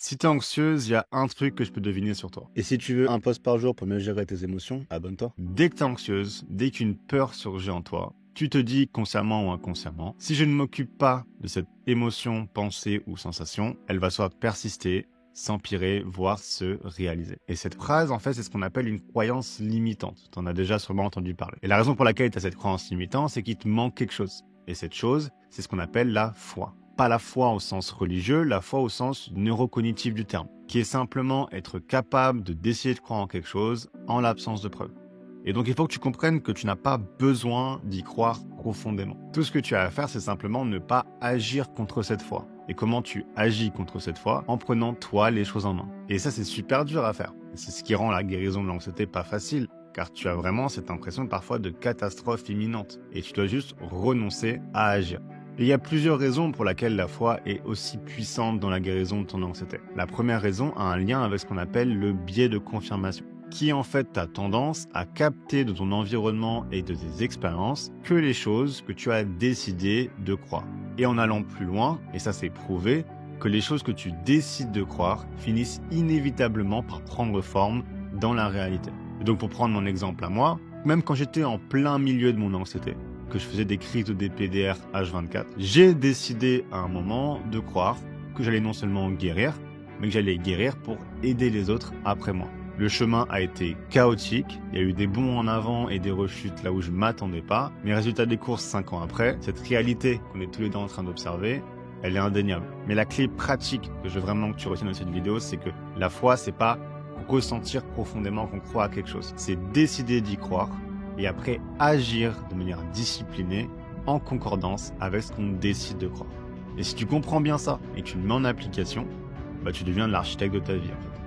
Si t'es anxieuse, il y a un truc que je peux deviner sur toi. Et si tu veux un post par jour pour mieux gérer tes émotions, abonne-toi. Dès que t'es anxieuse, dès qu'une peur surgit en toi, tu te dis consciemment ou inconsciemment, si je ne m'occupe pas de cette émotion, pensée ou sensation, elle va soit persister, s'empirer, voire se réaliser. Et cette phrase, en fait, c'est ce qu'on appelle une croyance limitante. T'en as déjà sûrement entendu parler. Et la raison pour laquelle tu as cette croyance limitante, c'est qu'il te manque quelque chose. Et cette chose, c'est ce qu'on appelle la foi. Pas la foi au sens religieux, la foi au sens neurocognitif du terme, qui est simplement être capable de décider de croire en quelque chose en l'absence de preuves. Et donc il faut que tu comprennes que tu n'as pas besoin d'y croire profondément. Tout ce que tu as à faire, c'est simplement ne pas agir contre cette foi. Et comment tu agis contre cette foi? En prenant toi les choses en main. Et ça, c'est super dur à faire. C'est ce qui rend la guérison de l'anxiété pas facile, car tu as vraiment cette impression parfois de catastrophe imminente. Et tu dois juste renoncer à agir. Et il y a plusieurs raisons pour lesquelles la foi est aussi puissante dans la guérison de ton anxiété. La première raison a un lien avec ce qu'on appelle le biais de confirmation, qui est en fait ta tendance à capter de ton environnement et de tes expériences que les choses que tu as décidé de croire. Et en allant plus loin, et ça c'est prouvé, que les choses que tu décides de croire finissent inévitablement par prendre forme dans la réalité. Et donc pour prendre mon exemple à moi, même quand j'étais en plein milieu de mon anxiété, que je faisais des crises de DPDR H24, j'ai décidé à un moment de croire que j'allais non seulement guérir, mais que j'allais guérir pour aider les autres après moi. Le chemin a été chaotique, il y a eu des bonds en avant et des rechutes là où je m'attendais pas, mais résultat des courses 5 ans après, cette réalité qu'on est tous les deux en train d'observer, elle est indéniable. Mais la clé pratique que je veux vraiment que tu retiennes dans cette vidéo, c'est que la foi, c'est pas ressentir profondément qu'on croit à quelque chose, c'est décider d'y croire, et après agir de manière disciplinée en concordance avec ce qu'on décide de croire. Et si tu comprends bien ça et que tu le mets en application, tu deviens l'architecte de ta vie en fait.